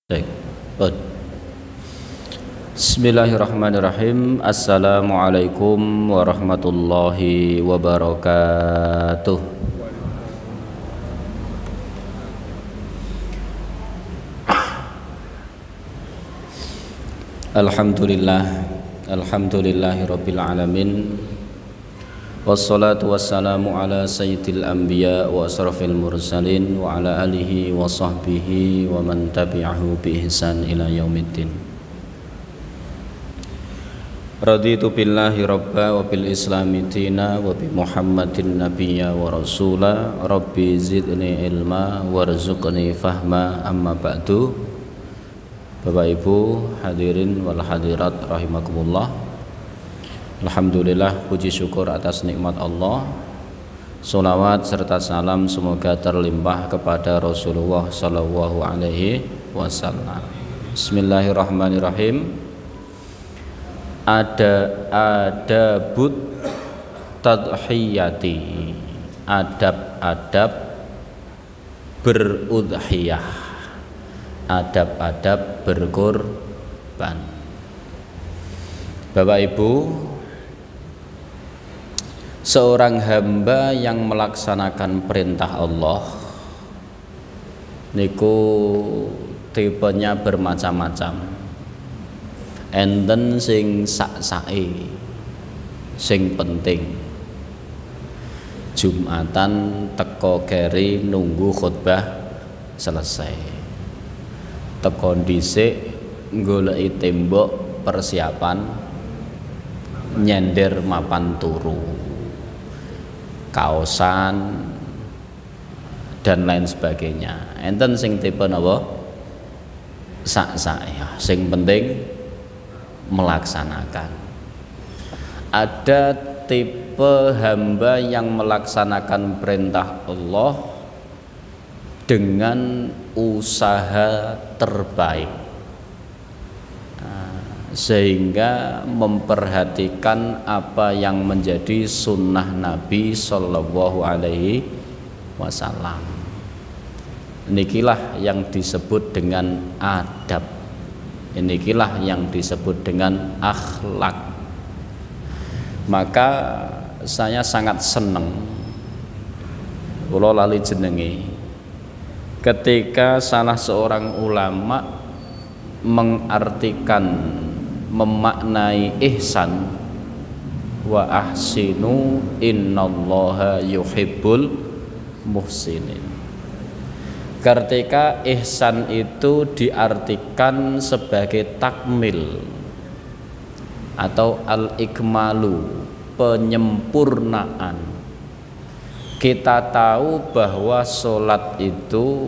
Baik. Bismillahirrahmanirrahim. Assalamualaikum warahmatullahi wabarakatuh. Alhamdulillahi rabbil alamin. Wassalatu wassalamu ala sayyidil anbiya wa asrafil mursalin wa ala alihi wa sahbihi wa man tabi'ahu bi ihsan ila yaumiddin. Raditu billahi rabba wa bil islami dina wa bi muhammadin nabiyya wa rasula. Rabbi zidni ilma warzuqni fahma. Amma ba'du. Bapak Ibu hadirin wal hadirat rahimakumullah. Alhamdulillah, puji syukur atas nikmat Allah. Sholawat serta salam semoga terlimpah kepada Rasulullah Sallallahu Alaihi Wasallam. Bismillahirrahmanirrahim. Adabut tadhiyati, adab-adab berudhiyah, adab-adab berkorban. Bapak Ibu, seorang hamba yang melaksanakan perintah Allah niku tipenya bermacam-macam. Enten sing sak-sake, sing penting. Jumatan teko keri nunggu khutbah selesai. Teko dhisik goleki tembok persiapan nyender mapan turu, kaosan dan lain sebagainya. Enten sing tipe napa? Sak-sak, sing penting melaksanakan. Ada tipe hamba yang melaksanakan perintah Allah dengan usaha terbaik, sehingga memperhatikan apa yang menjadi sunnah Nabi Sallallahu Alaihi Wasallam. Inilah yang disebut dengan adab. Inilah yang disebut dengan akhlak. Maka saya sangat senang, kula lali jenenge, ketika salah seorang ulama mengartikan, memaknai ihsan, wa ahsinu innallaha yuhibbul muhsinin. Ketika ihsan itu diartikan sebagai takmil atau al-ikmalu, penyempurnaan. Kita tahu bahwa sholat itu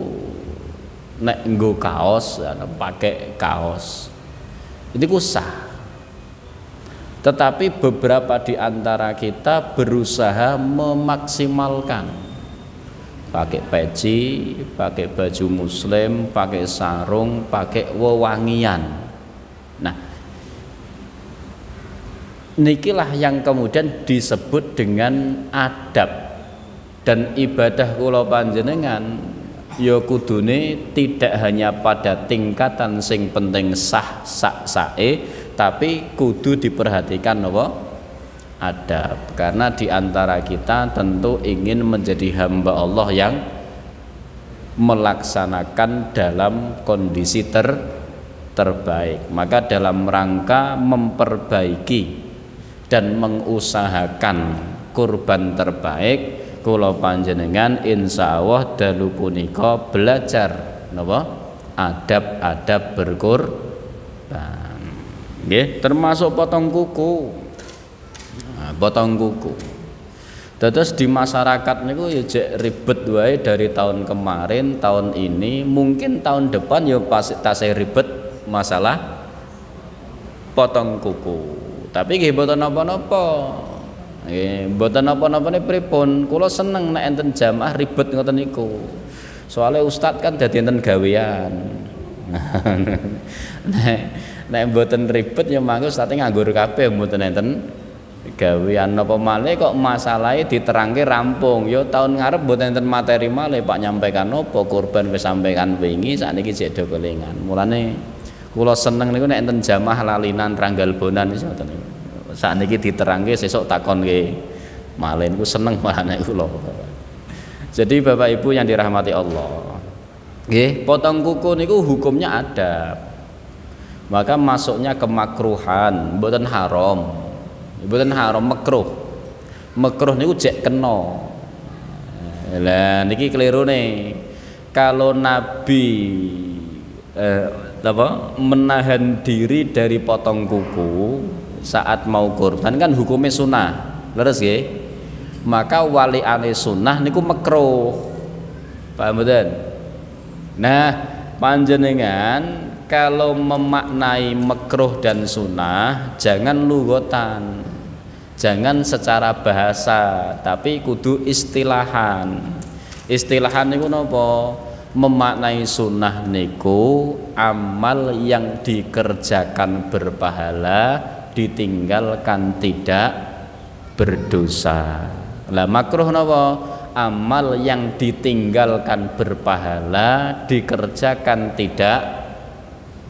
nek nggo kaos, pakai kaos itu sah. Tetapi beberapa di antara kita berusaha memaksimalkan, pakai peci, pakai baju muslim, pakai sarung, pakai wewangian. Nah, nikilah yang kemudian disebut dengan adab. Dan ibadah kula panjenengan ya kudune tidak hanya pada tingkatan sing penting sah sak-sake, tapi kudu diperhatikan apa? Adab. Karena diantara kita tentu ingin menjadi hamba Allah yang melaksanakan dalam kondisi terbaik. Maka dalam rangka memperbaiki dan mengusahakan kurban terbaik, kula panjenengan insya Allah dalu punika belajar napa? Adab-adab berkurban. Nggih, termasuk potong kuku. Potong kuku. Terus di masyarakat niku ya jek ribet wae dari tahun kemarin, tahun ini, mungkin tahun depan ya pasti tasih ribet masalah potong kuku. Tapi nggih mboten napa-napa. Nggih, mboten napa-napa niki pripun? Kula seneng nek enten jamaah ribet ngoten niku. Soale ustaz kan dadi enten gawean. Nek mboten ribet ya mangke ustaz nganggur kabeh mboten enten gawean apa malih kok masalahe diterangke rampung. Ya tahun ngarep mboten enten materi malih Pak nyampaikan apa kurban wis sampaikan wingi sakniki jek do kelingan. Mulane kula seneng niku nek enten jamaah lalinan ranggal bonan wis ngoten niku. Sakniki diterangke sesuk takonke malih niku seneng malane kula. Jadi Bapak Ibu yang dirahmati Allah. Nggih, potong kuku niku hukumnya ada. Maka masuknya kemakruhan, mboten haram. Mboten haram, makruh. Makruh niku jek kena. Lah niki keliru nih. Kalau Nabi menahan diri dari potong kuku saat mau kurban kan hukumnya sunnah. Leres nggih? Maka waliane sunnah niku makruh. Paham mboten? Nah, panjenengan kalau memaknai makruh dan sunnah jangan lugotan, jangan secara bahasa, tapi kudu istilahan. Istilahan niku napa? Memaknai sunnah niku amal yang dikerjakan berpahala, ditinggalkan tidak berdosa. Lah makruh napa? Amal yang ditinggalkan berpahala, dikerjakan tidak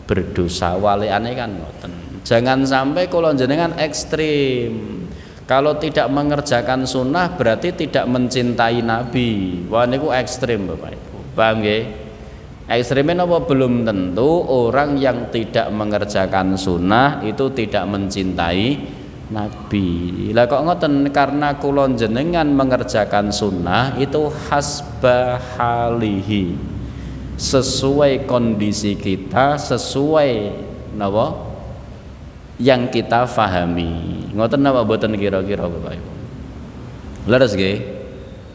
berdosa. Waliane kan ngoten. Jangan sampai kula jenengan ekstrim. Kalau tidak mengerjakan sunnah berarti tidak mencintai Nabi. Wah niku ekstrim Bapak Ibu. Paham nggih? Ekstrimnya apa? Belum tentu orang yang tidak mengerjakan sunnah itu tidak mencintai Nabi. Lah kok ngoten, karena kula jenengan mengerjakan sunnah itu hasba halihi, sesuai kondisi kita, sesuai napa yang kita fahami. Ngoten napa mboten kira-kira Bapak Ibu? Leres nggih?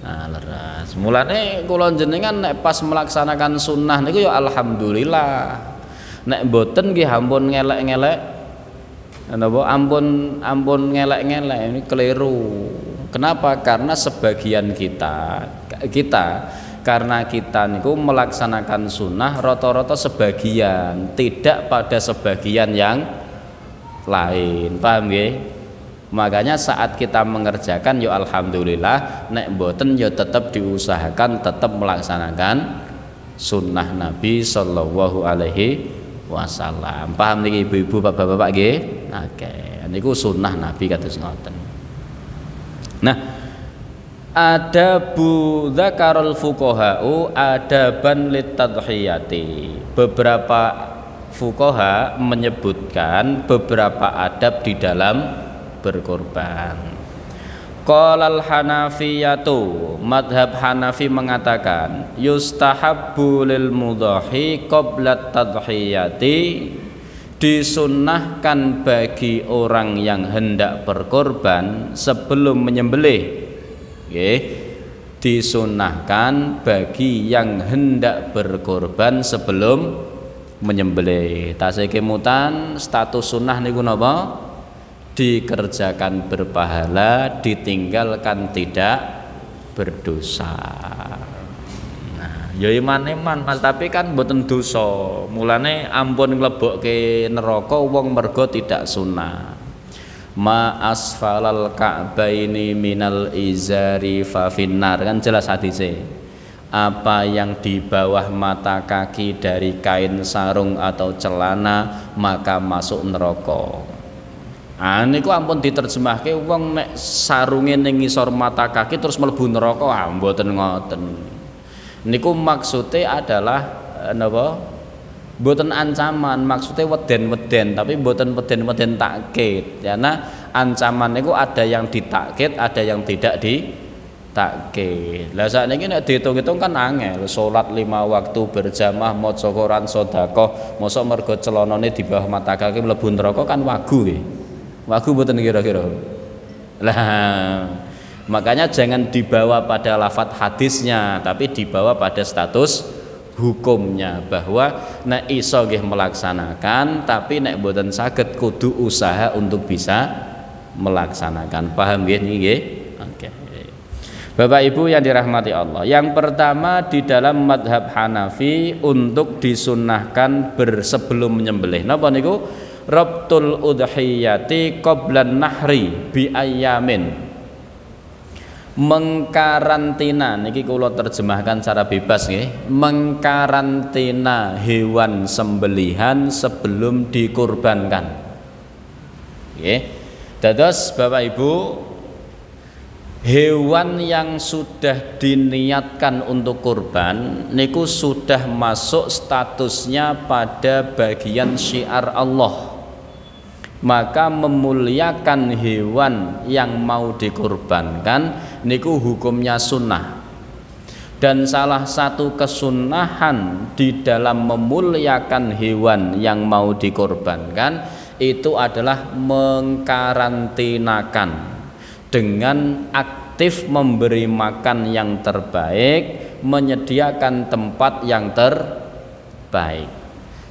Nah, leres. Mulane kula jenengan nek pas melaksanakan sunnah niku ya alhamdulillah. Nek mboten nggih ampun ngelek-ngelek. Napa ampun ngelek-ngelek, ini keliru. Kenapa? Karena sebagian kita karena kita niku melaksanakan sunnah rata-rata sebagian, tidak pada sebagian yang lain. Paham nggih? Makanya saat kita mengerjakan ya alhamdulillah, nek mboten ya tetap diusahakan tetap melaksanakan sunnah Nabi sallallahu alaihi wasallam. Paham niki ibu-ibu bapak-bapak nggih? Oke, niku sunnah Nabi kados ngoten. Nah, adabu dzakarul fuqaha'u adaban litadhiyati. Beberapa fuqaha menyebutkan beberapa adab di dalam berkorban. Qalal Hanafiyatu, madhab Hanafi mengatakan yustahabbu lil mudhahi qabla tadhiyati, disunnahkan bagi orang yang hendak berkorban sebelum menyembelih. Nggih, disunnahkan bagi yang hendak berkorban sebelum menyembelih. Tasih kemutan status sunnah niku napa? Dikerjakan berpahala, ditinggalkan tidak berdosa. Nah, ya iman Mas, tapi kan mboten dosa. Mulane ampun nglebokke neraka wong mergo tidak sunnah. Ma asfalal ka'baini minal izari fa finnar, kan jelas hadisnya. Apa yang di bawah mata kaki dari kain sarung atau celana maka masuk neraka. Niku ampun diterjemahke wong nek sarunge ning ngisor mata kaki terus mlebu neraka, mboten ngoten. Niku maksude adalah napa? Mboten ancaman, maksude weden-weden, tapi mboten weden-weden takkid. Karena ancaman niku ada yang ditakkid, ada yang tidak ditakkid. Lah sakniki nek diitung-itung kan angel, salat 5 waktu berjamaah, maca Quran, sedekah, mosok mergo celanane di bawah mata kaki mlebu neraka kan wagu nggih. Wagu mboten kira-kira. Lah makanya jangan dibawa pada lafadz hadisnya, tapi dibawa pada status hukumnya, bahwa nek iso nggih melaksanakan, tapi nek mboten saged kudu usaha untuk bisa melaksanakan. Paham nggih nggih? Oke. Bapak Ibu yang dirahmati Allah, yang pertama di dalam madhab Hanafi untuk disunnahkan sebelum menyembelih. Napa niku? rabtul udhiyati qablan nahri bi ayyamin. Mengkarantina niki kula terjemahkan secara bebas nggih, mengkarantina hewan sembelihan sebelum dikurbankan. Nggih. Dados Bapak Ibu, hewan yang sudah diniatkan untuk kurban niku sudah masuk statusnya pada bagian syiar Allah. Maka memuliakan hewan yang mau dikurbankan niku hukumnya sunnah. Dan salah satu kesunahan di dalam memuliakan hewan yang mau dikurbankan itu adalah mengkarantinakan dengan aktif memberi makan yang terbaik, menyediakan tempat yang terbaik.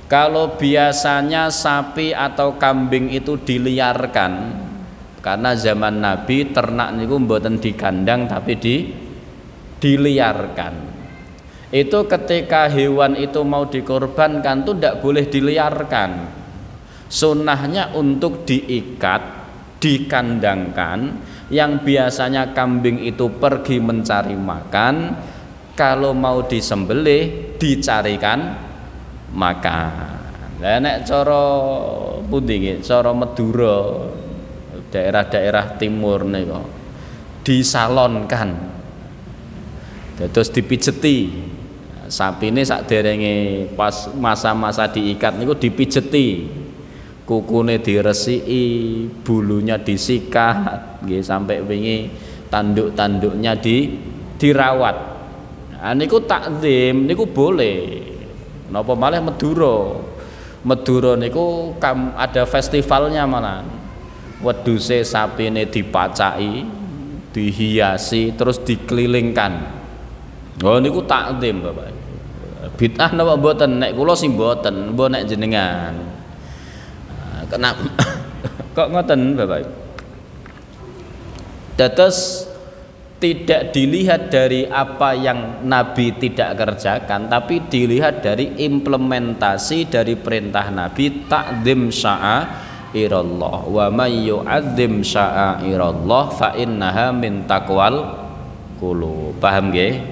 Kalau biasanya sapi atau kambing itu diliarkan, karena zaman Nabi ternak niku mboten di kandang tapi diliarkan. Itu ketika hewan itu mau dikorbankan tuh tidak boleh diliarkan. Sunnahnya untuk diikat, dikandangkan. Yang biasanya kambing itu pergi mencari makan, kalau mau disembelih dicarikan makan. Lah nek cara pundi nggih, cara Madura, daerah-daerah timur niku disalonkan. Terus dipijeti. Sapine sakderenge pas masa-masa diikat niku dipijeti. Kukune diresiki, bulunya disikat, nggih sampai wingi tanduk-tanduknya dirawat. Nah niku takzim niku boleh. Napa malah Madura. Madura niku ada festivalnya malah. Wedhuse sapine dipacaki, dihiasi, terus dikelilingkan. Oh niku takzim Bapak. Bid'ah napa mboten? Nek kula sing mboten, mbok nek jenengan. Kenapa kok ngoten Bapak? Dados tidak dilihat dari apa yang Nabi tidak kerjakan, tapi dilihat dari implementasi dari perintah Nabi ta'zim sya'airallah. Wa may yu'azzim sya'airallah fa innaha min taqwal qulub. Paham nggih?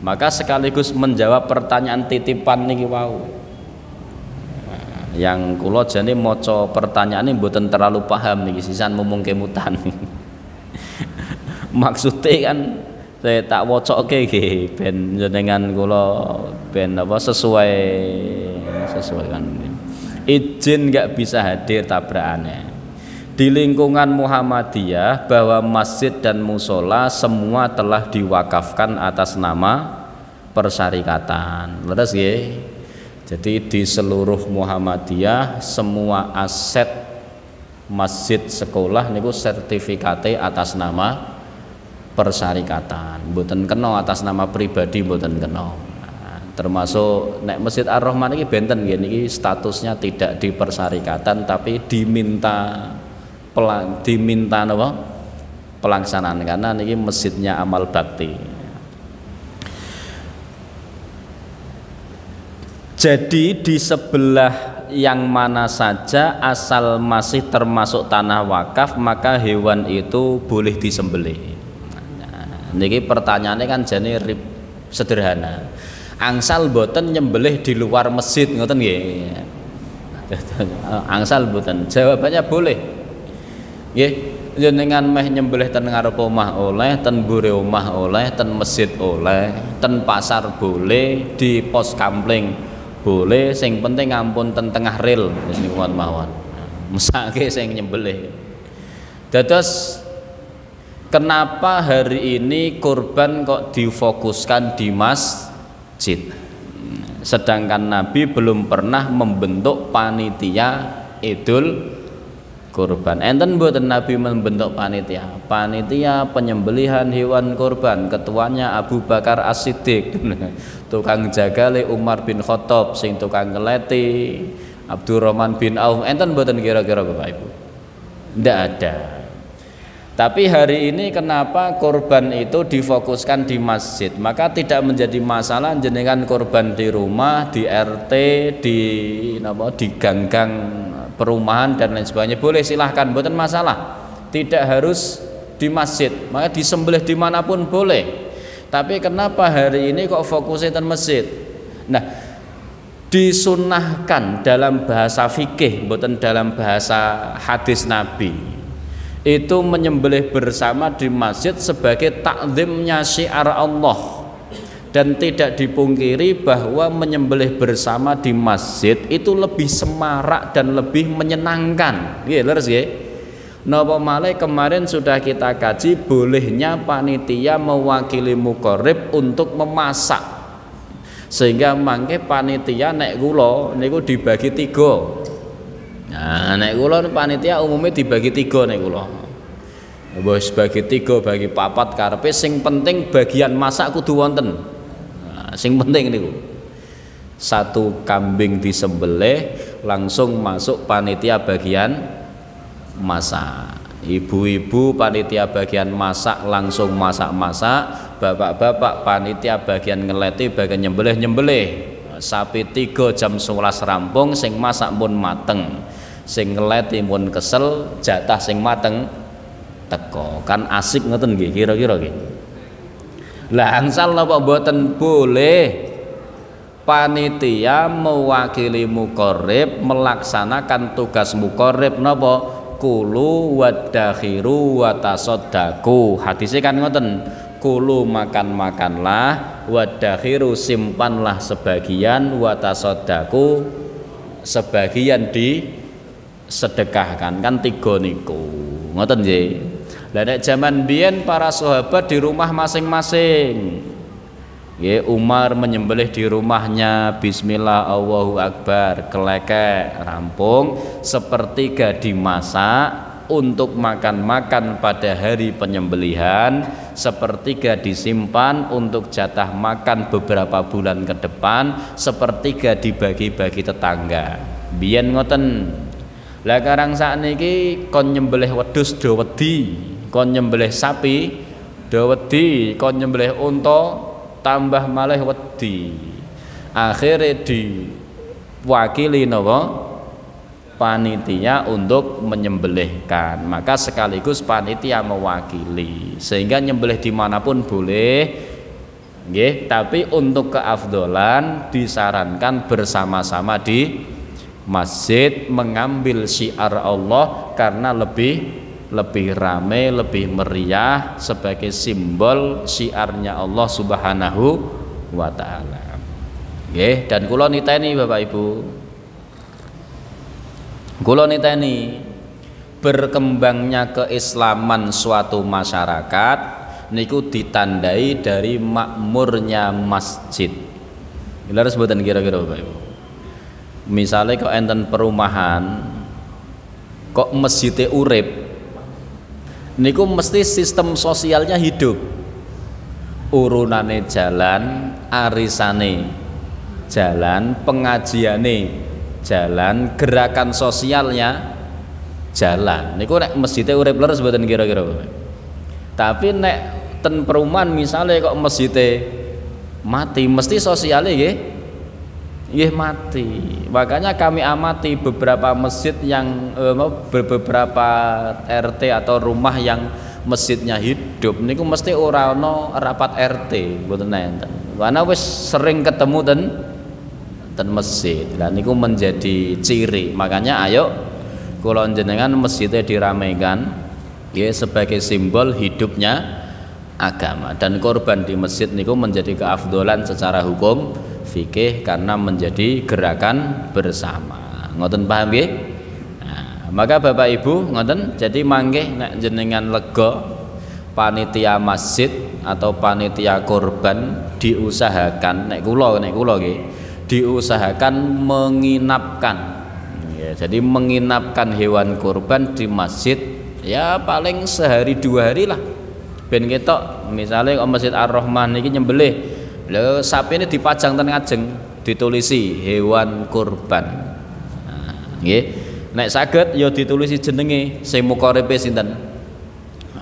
Maka sekaligus menjawab pertanyaan titipan niki wau. Yang kula jane maca pertanyaane mboten terlalu paham niki sisan mumung kemutan. Maksudnya kan saya tak wocoke nggih ben jenengan kula ben apa sesuai kan. Izin nggak bisa hadir tabrakane. Di lingkungan Muhammadiyah bahwa masjid dan musola semua telah diwakafkan atas nama persyarikatan. Leres nggih. Jadi di seluruh Muhammadiyah semua aset masjid sekolah niku sertifikate atas nama persyarikatan, mboten kena atas nama pribadi, mboten kena. Nah, termasuk nek Masjid Ar-Rahman iki benten nggih niki statusnya tidak di persyarikatan tapi diminta napa? Pelaksanaan karena niki masjidnya amal bakti. Jadi di sebelah yang mana saja asal masih termasuk tanah wakaf maka hewan itu boleh disembelih. Niki pertanyaannya kan jane sederhana. Angsal boten nyembelih di luar masjid ngoten nggih. Angsal boten. Jawabannya boleh. Nggih, jenengan meh nyembelih ten ngarep omah oleh, ten mburi omah oleh, ten masjid oleh, ten pasar boleh, di pos kampling boleh, sing penting ampun ten tengah rel wis niku mawon. Mesake sing nyembelih. Dados kenapa hari ini kurban kok difokuskan di masjid? Sedangkan Nabi belum pernah membentuk panitia Idul Kurban. Enten mboten Nabi membentuk panitia? Panitia penyembelihan hewan kurban, ketuanya Abu Bakar As-Siddiq. Tukang jagale Umar bin Khattab, sing tukang ngeleti Abdurrahman bin Auf. Enten mboten kira-kira Bapak Ibu? Ndak ada. Tapi hari ini kenapa kurban itu difokuskan di masjid? Maka tidak menjadi masalah jenengan kurban di rumah, di RT, di ganggang perumahan dan lain sebagainya boleh, silahkan, bukan masalah, tidak harus di masjid, maka disembelih dimanapun boleh. Tapi kenapa hari ini kok fokusnya di masjid? Nah, disunnahkan dalam bahasa fikih, bukan dalam bahasa hadis Nabi, itu menyembelih bersama di masjid sebagai takzimnya syiar Allah. Dan tidak dipungkiri bahwa menyembelih bersama di masjid itu lebih semarak dan lebih menyenangkan. Nggih, leres nggih. Napa malih kemarin sudah kita kaji bolehnya panitia mewakili muqarrib untuk memasak. Sehingga mangke panitia nek kula niku dibagi 3. Nah, nek kula panitia umumnya dibagi 3 nek kula. Wis bagi 3 bagi 4 karepe sing penting bagian masak kudu wonten. Sing penting niku 1 kambing disembelih langsung masuk panitia bagian masak, ibu-ibu panitia bagian masak langsung masak-masak, bapak-bapak panitia bagian ngeleti bagian nyembelih sapi 3 jam 11 rampung, sing masak pun mateng, sing ngeleti pun kesel, jatah sing mateng teko, kan asik ngoten nggih kira-kira nggih. Lah angsal napa mboten boleh panitia mewakili muqarrib melaksanakan tugas muqarrib napa kulu wadakhiru watasodaku. Hadisnya kan ngoten, kulu makan-makanlah, wadakhiru simpanlah sebagian, watasodaku sebagian disedekahkan. Kan 3 niku ngoten nggih. Lah nek zaman biyen para sahabat di rumah masing-masing. Nggih, Umar menyembelih di rumahnya, bismillah Allahu akbar, kelekek rampung, sepertiga dimasak untuk makan-makan pada hari penyembelihan, sepertiga disimpan untuk jatah makan beberapa bulan ke depan, sepertiga dibagi-bagi tetangga. Biyen ngoten. Lah karang sakniki kon nyembelih wedhus do wedi, kon nyembelih sapi do wedi, kon nyembelih unta tambah malih wedi. Akhirnya diwakili napa panitia untuk menyembelihkan, maka sekaligus panitia mewakili sehingga nyembelih dimanapun boleh nggih, tapi untuk keafdolan disarankan bersama-sama di masjid mengambil syiar Allah karena lebih ramai, lebih meriah sebagai simbol syiarnya Allah Subhanahu wa taala. Nggih, dan kula niteni Bapak Ibu. Kula niteni berkembangnya keislaman suatu masyarakat niku ditandai dari makmurnya masjid. Leres mboten kira-kira Bapak Ibu? Misalnya kok enten perumahan kok masjidnya urip niku mesti sistem sosialnya hidup, urunane jalan, arisane jalan, pengajiane jalan, gerakan sosialnya jalan. Niku nek masjidnya urip leres mboten kira-kira. Tapi nek ten perumahan misalnya kok masjidnya mati, mesti sosialnya nggih mati. Makanya kami amati beberapa masjid yang beberapa RT atau rumah yang masjidnya hidup niku mesti ora ana rapat RT mboten enten. Karena wis sering ketemu ten masjid. Lah niku menjadi ciri. Makanya ayo kula jenengan masjidnya diramaikan nggih sebagai simbol hidupnya agama, dan korban di masjid niku menjadi keafdolan secara hukum fikih karena menjadi gerakan bersama. Ngoten paham nggih? Nah, maka Bapak Ibu ngoten, jadi mangke nek jenengan lega panitia masjid atau panitia korban diusahakan nek kula nggih diusahakan menginapkan ya, jadi menginapkan hewan korban di masjid ya paling sehari 2 hari lah. Ben ketok misalnya kok Masjid Ar-Rahman iki nyembelih lho sapi ini dipajang ten ngajeng ditulisi hewan kurban. Nah, nggih. Nek saged ya ditulisi jenenge sing muqaribe sinten.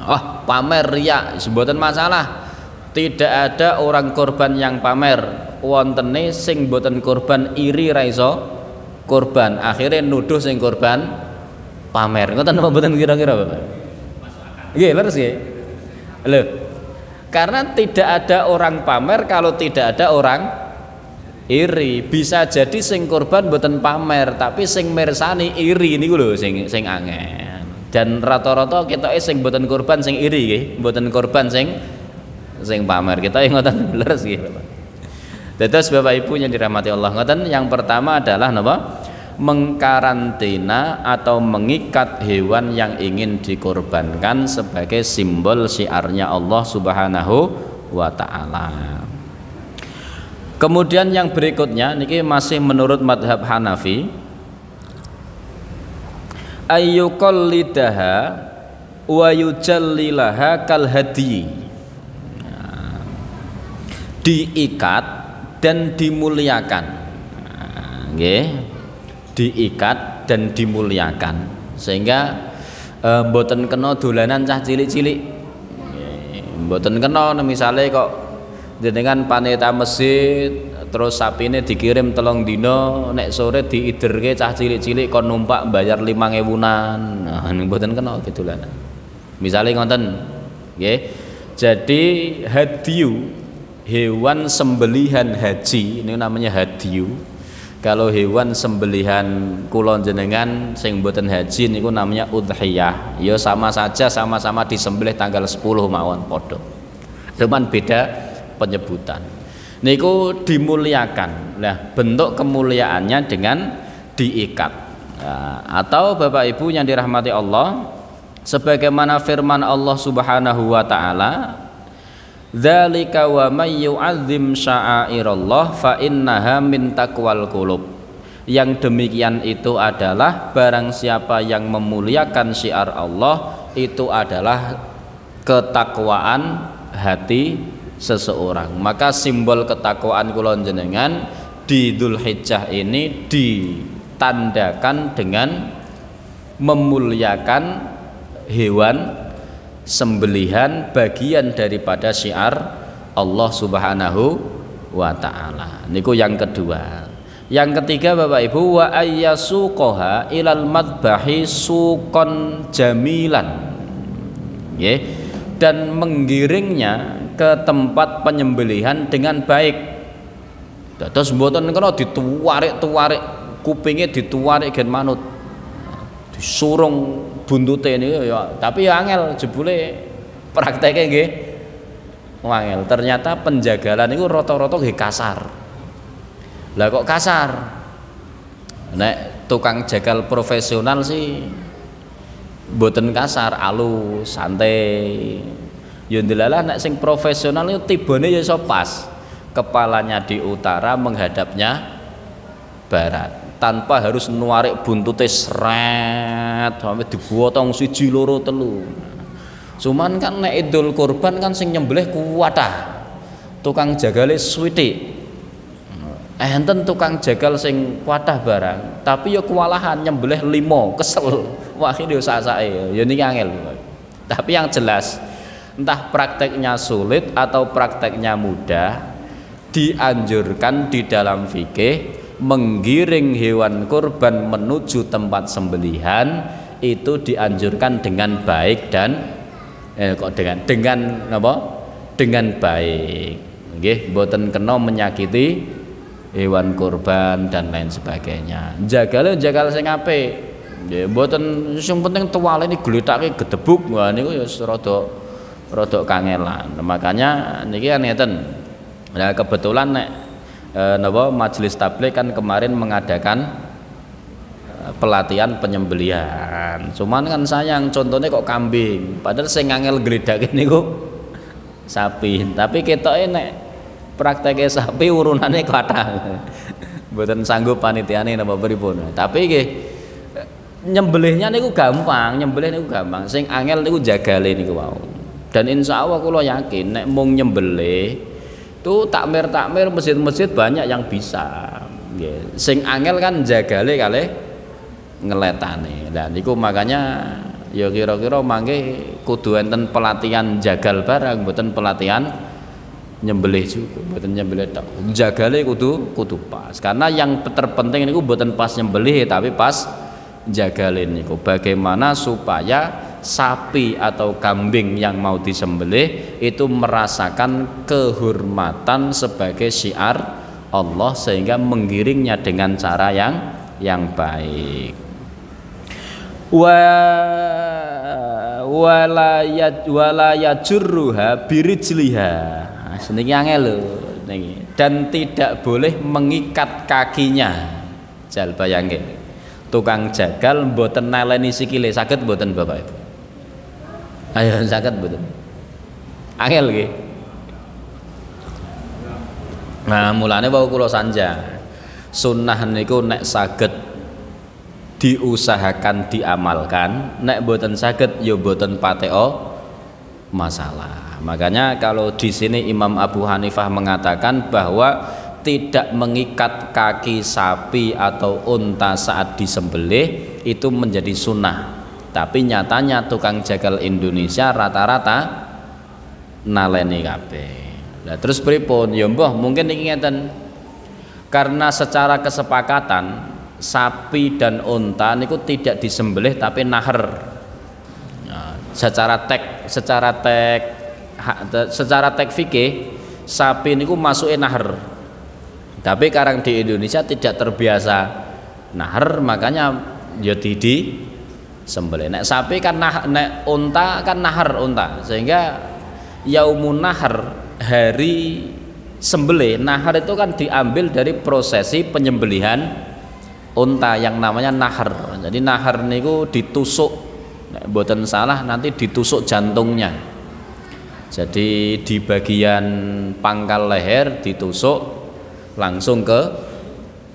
Oh, pamer riya mboten masalah. Tidak ada orang kurban yang pamer. Wontene sing mboten kurban iri ra kurban, akhirnya nuduh sing kurban pamer. Ngoten apa mboten kira-kira Bapak? Nggih, leres nggih. Lho. Karena tidak ada orang pamer kalau tidak ada orang iri. Bisa jadi sing kurban mboten pamer, tapi sing mirsani iri niku lho sing angel. Dan rata-rata ketoke sing mboten kurban sing iri nggih, mboten kurban sing pamer. Kita ngoten leres nggih Bapak. Dados Bapak Ibu yang dirahmati Allah ngoten, yang pertama adalah napa? Mengkarantina atau mengikat hewan yang ingin dikorbankan sebagai simbol syiarnya Allah Subhanahu wa taala. Kemudian yang berikutnya niki masih menurut madhab Hanafi, ayyuqallidaha wa yujallilaha kal hadi. Diikat dan dimuliakan, diikat dan dimuliakan, sehingga mboten kena dolanan cah cilik-cilik, mboten kena misalnya kok jenengan panitia masjid terus sapine dikirim 3 dina, nek sore diiderke cah cilik-cilik kon numpak bayar 5.000-an, nah mboten kena dolanan. Misalnya ngoten, nggih. Jadi hadiyu, hewan sembelihan haji ini namanya hadiyu. Kalau hewan sembelihan kula jenengan sing mboten haji niku namanya udhiyah. Ya sama saja, sama-sama disembelih tanggal 10 mawon padha. Cuman beda penyebutan. Niku dimuliakan. Nah, bentuk kemuliaannya dengan diikat. Nah, atau Bapak Ibu yang dirahmati Allah, sebagaimana firman Allah Subhanahu wa taala, dzalika wa may yu'azzim sya'airallah fa innaha min taqwal qulub. Yang demikian itu adalah barang siapa yang memuliakan syiar Allah, itu adalah ketakwaan hati seseorang. Maka simbol ketakwaan kula jenengan di Dzulhijjah ini ditandakan dengan memuliakan hewan sembelihan, bagian daripada syiar Allah Subhanahu wa taala. Niku yang kedua. Yang ketiga Bapak Ibu, wa ayyasuqaha ilal madbahi suqan jamilan. Nggih. Dan menggiringnya ke tempat penyembelihan dengan baik. Dados mboten kena dituwarik-tuwarik kupinge, dituwarik gen manut. Disurung buntute ini ya, tapi ya angel jebule prakteknya nggih angel. Ternyata penjagalan itu rata-rata nggih kasar. Lah kok kasar? Nek tukang jagal profesional sih mboten kasar, alus, santai. Ya ndelalah nek sing profesional itu tibane ya iso pas. Kepalanya di utara, menghadapnya barat. Tanpa harus nuarik buntute sret sampai digotong 1 2 3. Cuman kan nek idul kurban kan sing nyembelih kuwatah. Tukang jagale switik. Enten tukang jagal sing kuwatah barang, tapi ya kewalahan nyembelih 5, kesel. Wah iki yo sak-sake ya niki angel. Tapi yang jelas entah prakteknya sulit atau prakteknya mudah, dianjurkan di dalam fikih menggiring hewan kurban menuju tempat sembelihan itu dianjurkan dengan baik dan dengan apa? Dengan baik. Nggih, mboten kena menyakiti hewan kurban dan lain sebagainya. Jagal sing apik. Nggih, mboten sing penting tuwale ini glethake gedebuk. Wah niku ya rada kangelan. Makanya niki kan ngeten. Nah, kebetulan nek majelis tabligh kan kemarin mengadakan pelatihan penyembelihan. Cuman kan sayang contohnya kok kambing, padahal sing angel gledake niku sapi. Tapi ketoke nek prakteke sapi urunane kathah. Mboten sanggup panitiane napa pripun. Tapi nggih nyembelihnya niku gampang, Sing angel niku jagale niku wau. Dan insya Allah kula yakin nek mung nyembelih itu takmir masjid-masjid banyak yang bisa. Sing angel kan jagale kalih ngeletane. Lah niku makanya ya kira-kira mangke kudu enten pelatihan jagal barang, mboten pelatihan nyembelih juga, mboten nyembelih tok. Jagale kudu pas. Karena yang terpenting niku mboten pas nyembelih tapi pas jagale niku. Bagaimana supaya sapi atau kambing yang mau disembelih itu merasakan kehormatan sebagai syiar Allah sehingga menggiringnya dengan cara yang baik. Wala yajurruha birijliha. Seniki angel lho niki. Dan tidak boleh mengikat kakinya. Jal bayangke. Tukang jagal mboten naleni sikile, saged mboten Bapak Ibu? Ayo saged mboten? Angel nggih. Nah, mulane wau kula sanjang. Sunnah niku nek saged diusahakan diamalkan, nek mboten saged ya mboten pateo masalah. Makanya kalau di sini Imam Abu Hanifah mengatakan bahwa tidak mengikat kaki sapi atau unta saat disembelih itu menjadi sunnah. Tapi nyatanya tukang jagal Indonesia rata-rata naleni kabeh. Nah, terus pripun? Ya mbah mungkin iki ngeten. Karena secara kesepakatan sapi dan unta niku tidak disembelih tapi naher. Nah, secara tek fikih sapi niku masuke naher. Tapi karang di Indonesia tidak terbiasa naher, makanya ya disembelih. Nek sapi kan nek unta kan naher unta, sehingga yaumun naher, hari sembelih. Nahar itu kan diambil dari prosesi penyembelihan unta yang namanya nahar. Jadi nahar niku ditusuk, mboten salah nanti ditusuk jantungnya. Jadi di bagian pangkal leher ditusuk langsung ke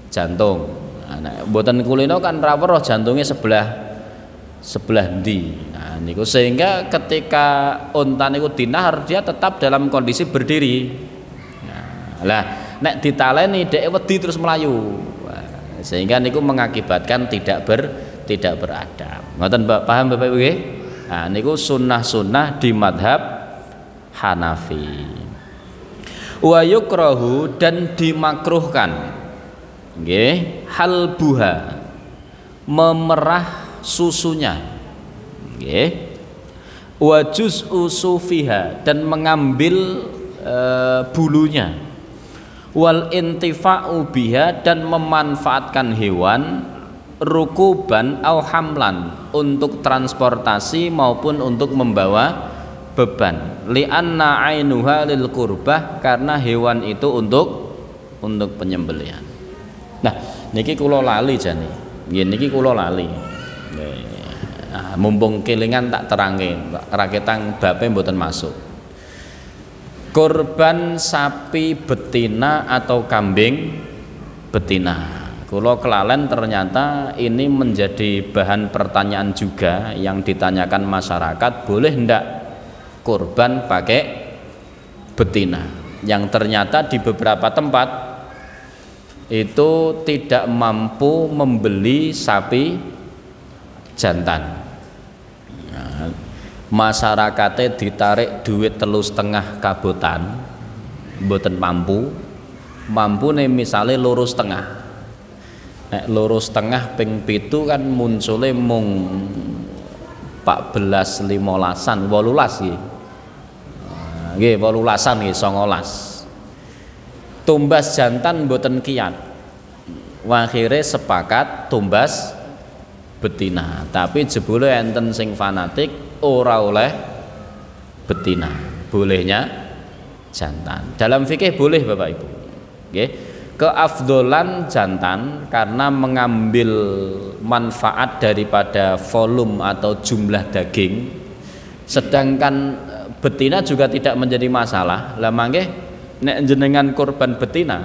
jantung. Nah, mboten kulino kan ra weruh jantungnya sebelah ndi. Nah, niku sehingga ketika unta niku dinahar dia tetap dalam kondisi berdiri. Lah nek ditaleni dhek wedi terus melayu. Sehingga niku mengakibatkan tidak beradab. Ngoten paham Bapak Ibu nggih? Nah niku sunnah-sunnah di madhab Hanafi. Wa yukrahu dan dimakruhkan nggih halbuha memerah susunya nggih wa juz'u sufiha dan mengambil bulunya wal intifa'u biha dan memanfaatkan hewan rukuban au hamlan untuk transportasi maupun untuk membawa beban li'anna ainuha lil qurbah karena hewan itu untuk penyembelihan. Nah niki kula lali jane nggih niki kula lali nah, mumpung kelingan tak terangke raketang bape mboten masuk. Kurban sapi betina atau kambing betina. Kula kelalen ternyata ini menjadi bahan pertanyaan juga yang ditanyakan masyarakat, boleh ndak kurban pakai betina? Yang ternyata di beberapa tempat itu tidak mampu membeli sapi jantan. Masyarakatnya ditarik duit 3,5 kabotan mboten mampu nih misalnya 2,5. Nek 2,5 ping 7 kan munculnya mung 14 15-an 18 nggih. Nggih 18-an nggih 19. Tumbas jantan mboten kiat. Akhire sepakat tumbas betina, tapi jebule enten sing fanatik ora oleh betina, bolehnya jantan. Dalam fikih boleh Bapak Ibu. Nggih. Keafdolan jantan karena mengambil manfaat daripada volume atau jumlah daging, sedangkan betina juga tidak menjadi masalah. Lah mangke nek jenengan kurban betina,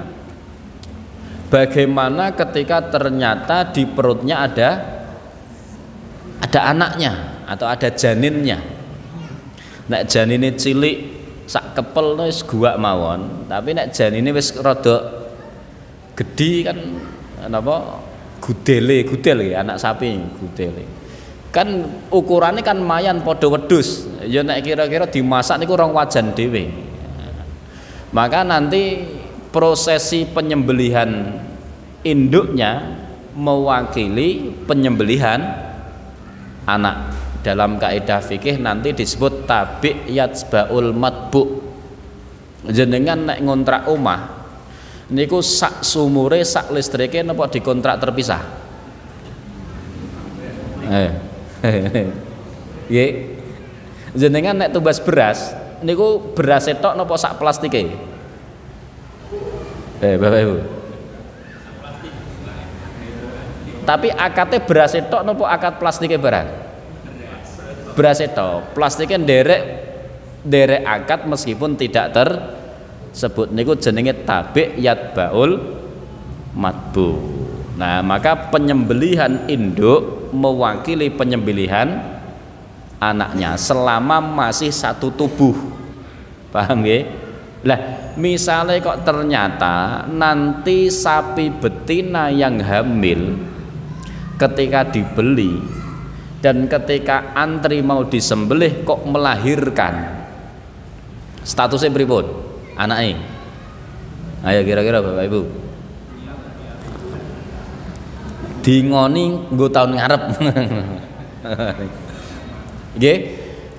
bagaimana ketika ternyata di perutnya ada anaknya atau ada janinnya? Nek janine cilik sak kepel wis guak mawon, tapi nek janine wis rada gedhi kan napa gudel ya anak sapi gudele. Kan ukurannya kan mayan padha wedhus. Ya nek kira-kira dimasak niku rong wajan dhewe. Maka nanti prosesi penyembelihan induknya mewakili penyembelihan anak. Dalam kaidah fikih nanti disebut tabi' yatsba'ul matbu'. Jenengan nek ngontrak omah niku sak sumure sak listrike napa dikontrak terpisah? Nggih. Jenengan nek tumbas beras niku beras tok napa sak plastike? Bapak Ibu. Tapi akate beras tok napa akad plastike barang? Beras tok. Plastike nderek akad meskipun tidak tersebut niku jenenge tabi' yatba'ul matbu. Nah, maka penyembelihan induk mewakili penyembelihan anaknya selama masih satu tubuh. Paham nggih? Lah, misalnya kok ternyata nanti sapi betina yang hamil ketika dibeli dan ketika antri mau disembelih kok melahirkan, statusnya pripun anaknya? Ayo kira-kira Bapak Ibu. Dingoni nggo tahun ngarep. Nggih,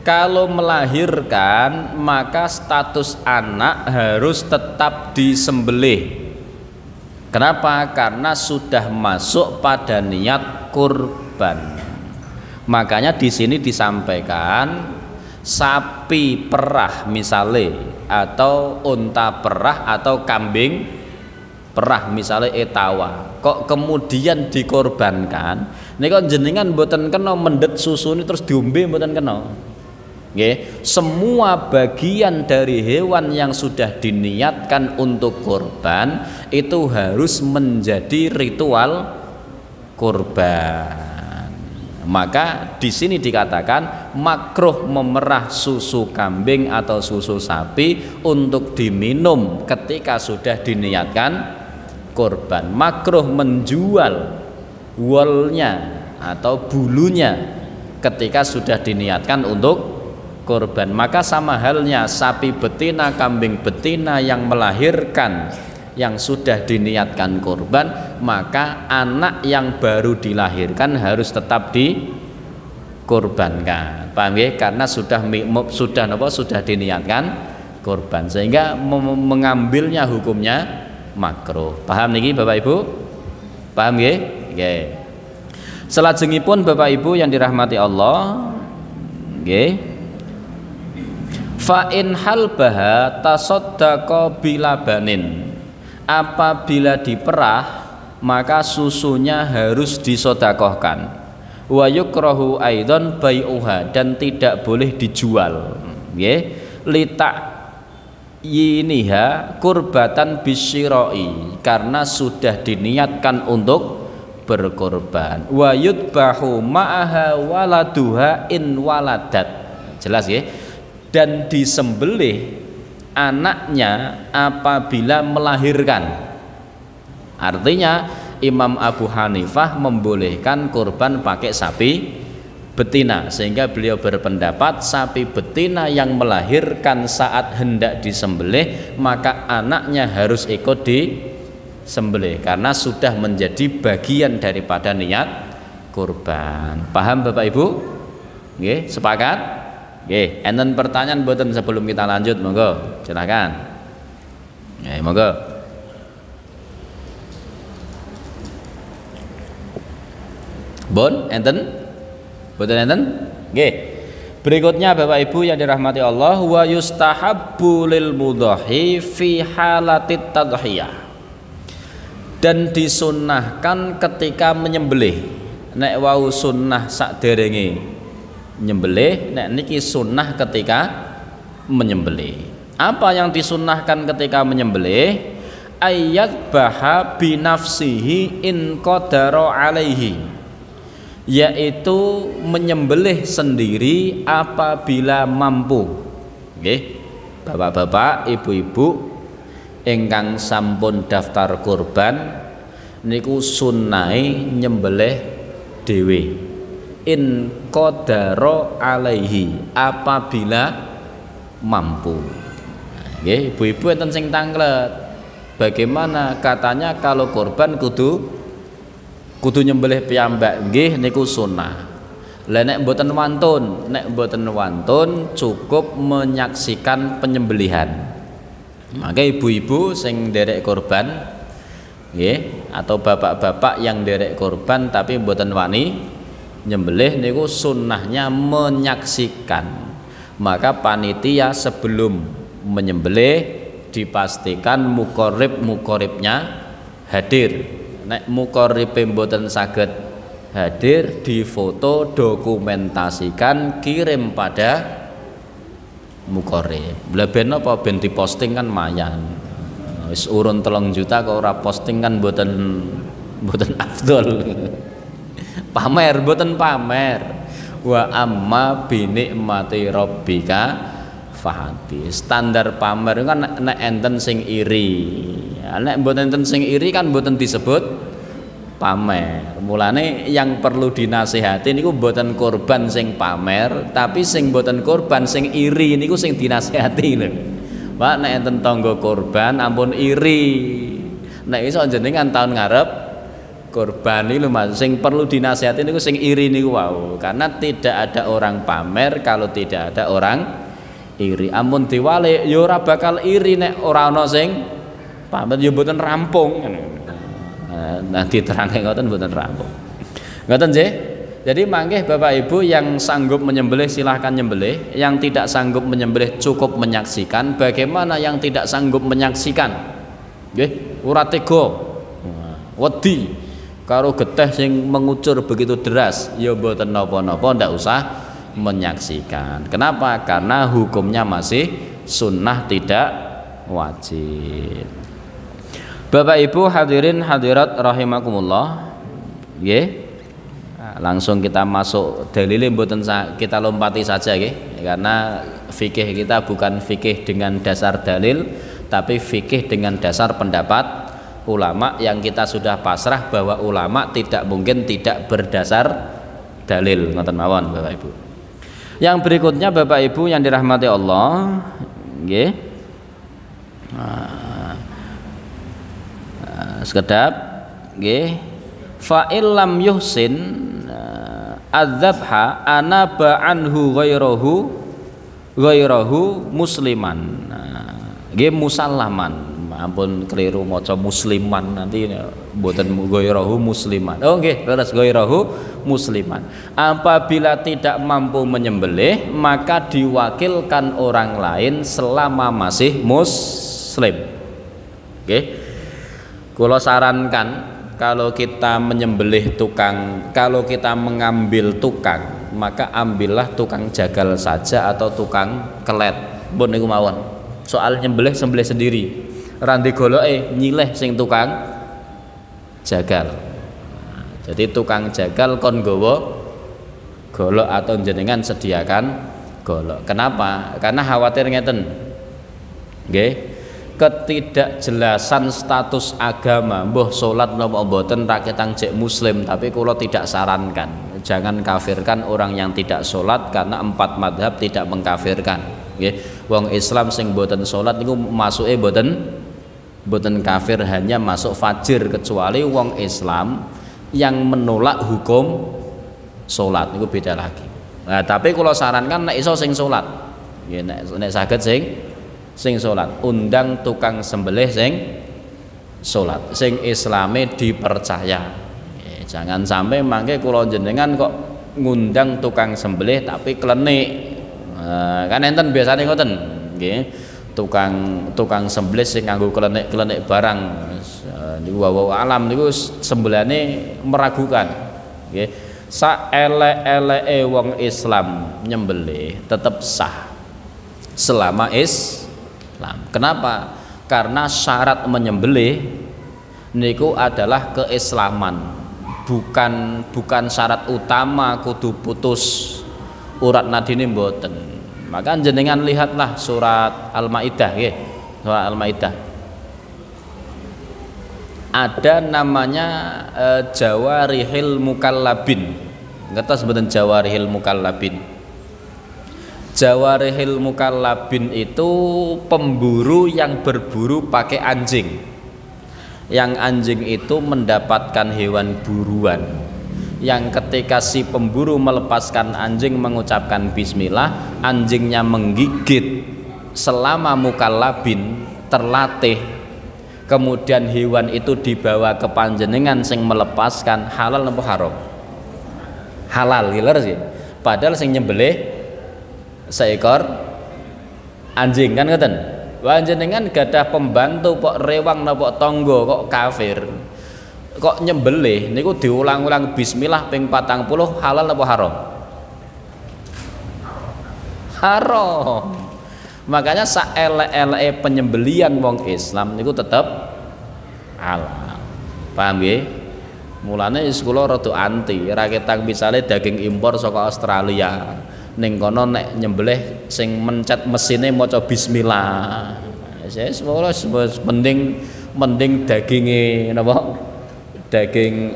kalau melahirkan maka status anak harus tetap disembelih. Kenapa? Karena sudah masuk pada niat kurban. Makanya di sini disampaikan sapi perah misalnya, atau unta perah atau kambing perah misalnya etawa, kok kemudian dikorbankan, ini kok jenengan mboten kena mendet susu ini terus diombe mboten kena. Nggih, semua bagian dari hewan yang sudah diniatkan untuk kurban itu harus menjadi ritual kurban. Maka di sini dikatakan makruh memerah susu kambing atau susu sapi untuk diminum ketika sudah diniatkan kurban. Makruh menjual wolnya atau bulunya ketika sudah diniatkan untuk kurban. Maka sama halnya sapi betina, kambing betina yang melahirkan yang sudah diniatkan kurban, maka anak yang baru dilahirkan harus tetap dikurbankan. Paham ya? Karena sudah diniatkan kurban, sehingga mengambilnya hukumnya makruh. Paham niki Bapak Ibu? Paham nggih? Nggih. Salajengipun Bapak Ibu yang dirahmati Allah, nggih. Fa in halbaha tasaddaqa bilabanin. Apabila diperah maka susunya harus disodakohkan. Wa yukrahu aidan bai'uha, dan tidak boleh dijual. Nggih. Lita yiniha kurbatan bisyira'i, karena sudah diniatkan untuk berkorban. Wa yudbahu ma'aha waladuha in waladat. Jelas ya? Dan disembelih anaknya apabila melahirkan. Artinya Imam Abu Hanifah membolehkan kurban pakai sapi betina, sehingga beliau berpendapat sapi betina yang melahirkan saat hendak disembelih maka anaknya harus ikut disembelih karena sudah menjadi bagian daripada niat kurban. Paham Bapak Ibu? Nggih, sepakat? Nggih, enten pertanyaan mboten sebelum kita lanjut, monggo, silakan. Nggih, monggo. Bon, enten? Mboten enten? Nggih. Berikutnya Bapak Ibu yang dirahmati Allah, wa yustahabbu lil mudhahi fi halatit tadhiyah. Dan disunnahkan ketika menyembelih. Nek wau sunnah sakderenge nyembelih, nek niki sunnah ketika menyembelih. Apa yang disunnahkan ketika menyembelih? Ayat baha binafsihi in qadara alaihi, yaitu menyembelih sendiri apabila mampu. Nggih, bapak-bapak, ibu-ibu ingkang sampun daftar kurban niku sunnahe nyembelih dhewe in qadara alaihi, apabila mampu. Nggih, ibu-ibu enten sing tanglet. Bagaimana katanya kalau kurban kudu nyembelih piyambak, nggih niku sunah. Lah nek mboten wantun cukup menyaksikan penyembelihan. Maka ibu-ibu sing derek kurban nggih atau bapak-bapak yang derek kurban tapi mboten wani nyembelih niku sunnahnya menyaksikan. Maka panitia sebelum menyembelih dipastikan mukoribnya hadir. Nek mukoribe mboten saged hadir, difoto, dokumentasikan, kirim pada mukorib. Lah ben apa ben diposting kan mayan. Wis urun 3 juta kok ora posting kan mboten afdol. Pamer mboten pamer. Wa amma bi nikmati rabbika fahadis. Standar pamer kan nek enten sing iri. Nek mboten enten sing iri kan mboten disebut pamer. Mulane yang perlu dinasihati niku mboten korban sing pamer, tapi sing mboten korban sing iri niku sing dinasihati lho. Pak nek enten tangga korban ampun iri. Nek iso jenengan tahun ngarep korban iki lho Mas, sing perlu dinasihati niku sing iri niku wau. Karena tidak ada orang pamer kalau tidak ada orang iri. Ampun diwalik ya ora bakal iri nek ora ana sing pamer ya mboten rampung. Nanti terangke ngoten mboten rampung. Ngoten nggih. Jadi mangke Bapak Ibu yang sanggup menyembelih silahkan nyembelih, yang tidak sanggup menyembelih cukup menyaksikan. Bagaimana yang tidak sanggup menyaksikan? Nggih, ora tega. Wedi karo getih sing mengucur begitu deras, ya mboten napa-napa ndak usah menyaksikan. Kenapa? Karena hukumnya masih sunnah tidak wajib. Bapak Ibu hadirin hadirat rahimakumullah. Nggih. Langsung kita masuk dalile mboten kita lompati saja nggih. Karena fikih kita bukan fikih dengan dasar dalil, tapi fikih dengan dasar pendapat ulama yang kita sudah pasrah bahwa ulama tidak mungkin tidak berdasar dalil. Ngoten mawon Bapak Ibu. Yang berikutnya Bapak Ibu yang dirahmati Allah, nggih. Sekedap nggih. Fa illam yuhsin adzabha anaba anhu ghairahu musliman. Nggih musallaman. Ampun keliru maca musliman nanti mboten ghairahu musliman. Oh nggih leres ghairahu musliman. Apabila tidak mampu menyembelih maka diwakilkan orang lain selama masih muslim. Nggih. Kula sarankan kalau kita menyembelih tukang, kalau kita mengambil tukang, maka ambillah tukang jagal saja atau tukang kelet. Pun niku mawon. Soal nyembelih sembelih sendiri. Randi goloke nyileh sing tukang jagal. Jadi tukang jagal kon nggawa golok atau jenengan sediakan golok. Kenapa? Karena khawatir ngeten. Nggih. Ketidakjelasan status agama, mbuh salat napa mboten raketang jek muslim, tapi kula tidak sarankan. Jangan kafirkan orang yang tidak salat karena 4 madhab tidak mengkafirkan. Nggih. Wong Islam sing mboten salat niku masuke mboten kafir, hanya masuk fajir, kecuali wong Islam yang menolak hukum salat niku beda lagi. Nah, tapi kula sarankan nek iso sing salat. Nggih, nek saged sing salat, undang tukang sembelih sing salat, sing islame dipercaya. Jangan sampai mangke kula jenengan kok ngundang tukang sembelih tapi klenik. Kan enten biasane ngoten, nggih. Tukang sembelih sing nganggo klenik-klenik barang niku wa alam niku sembelihane meragukan. Nggih. Saelek-eleke wong Islam nyembelih tetap sah selama Islam. Kenapa? Karena syarat menyembelih niku adalah keislaman, bukan syarat utama kudu putus urat nadine mboten. Maka jenengan lihatlah surat Al-Maidah nggih. Surat Al-Maidah. Ada namanya jawarihil mukallabin. Ngertos mboten jawarihil mukallabin? Jawarihil mukallabin itu pemburu yang berburu pakai anjing. Yang anjing itu mendapatkan hewan buruan. Yang ketika si pemburu melepaskan anjing mengucapkan bismillah, anjingnya menggigit selama mukallabin terlatih. Kemudian hewan itu dibawa ke panjenengan sing melepaskan, halal napa haram? Halal giler sih. Padahal sing nyembelih seekor anjing kan ngoten. Panjenengan gadah pembantu kok rewang napa tangga kok kafir. Kok nyembelih niku diulang-ulang bismillah ping 40 halal napa haram? Haram. Makanya saelek-eleke penyembelian wong Islam niku tetep halal. Paham nggih? Mulane kula rada anti ra ketang misale daging impor saka Australia. Ning kono nek nyembelih sing mencet mesine maca bismillah. Wis mending daginge napa? Daging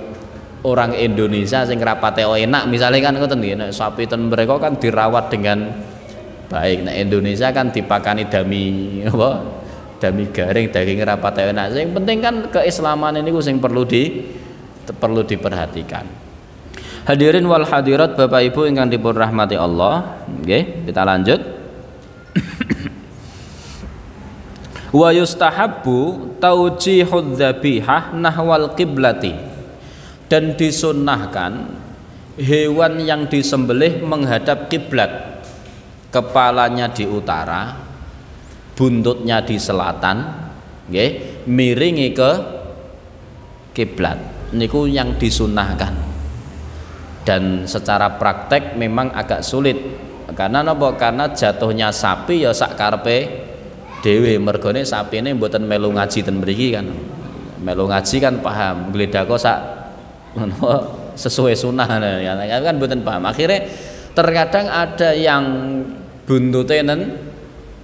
orang Indonesia sing rapate enak misalnya kan ngoten nggih. Nek sapi ten mereka kan dirawat dengan baik. Nek Indonesia kan dipakani dami apa? Dami garing daging rapate enak. Sing penting kan keislaman ini sing perlu diperhatikan. Hadirin wal hadirat Bapak Ibu ingkang dipun rahmati Allah, nggih, kita lanjut. Wa yustahabbu tawjihudz dzabihah nahwal qiblati. Dan disunnahkan hewan yang disembelih menghadap kiblat. Kepalanya di utara, buntutnya di selatan, nggih, miringi ke kiblat. Niku yang disunnahkan. Dan secara praktek memang agak sulit karena napa? Karena jatuhnya sapi ya sak karepe dhewe, mergone sapine mboten melu ngaji ten mriki kan. Melu ngaji kan paham, gledako sak sesuai sunnah kan mboten paham. Akhirnya terkadang ada yang buntute nen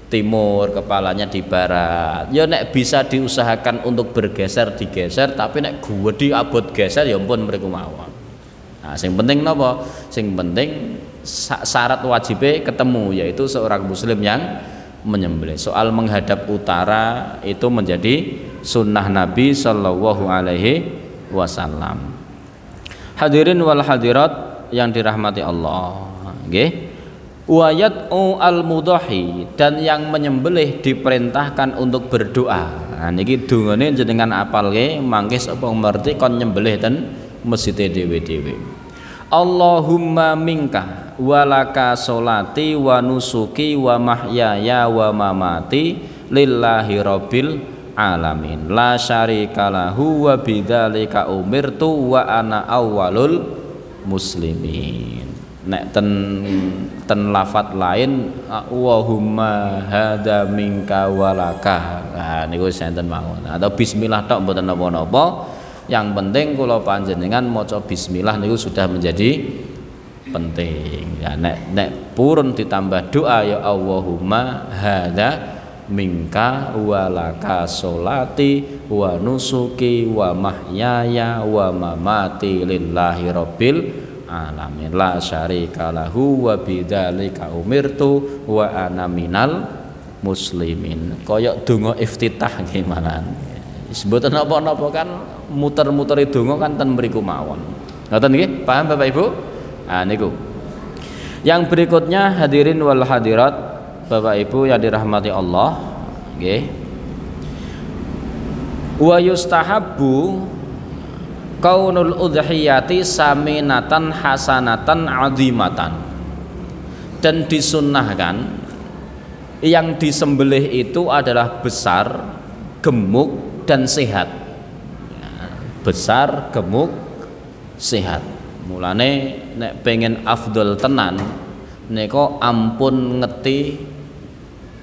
timur, kepalanya di barat. Ya nek bisa diusahakan untuk bergeser digeser, tapi nek guwedi abot geser ya ampun mriku mawon. Nah, sing penting napa? Sing penting syarat wajibnya ketemu, yaitu seorang muslim yang menyembelih. Soal menghadap utara itu menjadi sunnah Nabi Shallallahu Alaihi Wasallam. Hadirin wal hadirat yang dirahmati Allah, nggih. Wa yad'u al-mudhahi, dan yang menyembelih diperintahkan untuk berdoa. Nah niki dungane jenengan apalke mangke sapa ngerti kon nyembelih ten masjid dhewe-dhewe. Allahumma minka walaka sholati wa nusuki wa mahyaya wa mamati lillahi rabbil alamin la syarika lahu wa bidzalika umirtu wa ana awwalul muslimin. Nek ten lafat lain Allahumma hadza minka walaka. Nah niku senten mawon. Atau bismillah tok mboten napa-napa. Yang penting kula panjenengan maca bismillah niku sudah menjadi penting. Ya nek purun ditambah doa ya Allahumma hadza minka walaka sholati wa nusuki wa mahyaya wa mamati lillahi rabbil alamin la syarika lahu wa bidzalika umirtu wa ana minal muslimin. Koyok donga iftitah gimana? Sebutan apa-apa kan muter-muter donga kan ten mriku mawon. Ngoten nggih? Paham Bapak Ibu? Nah niku. Yang berikutnya hadirin wal hadirat Bapak Ibu yang dirahmati Allah, nggih. Wa yustahabbu kaunul udhiyati saminatan hasanatan azimatan. Dan disunnahkan yang disembelih itu adalah besar, gemuk dan sehat. Besar, gemuk, sehat. Mulane nek pengen afdol tenan nika ampun ngeti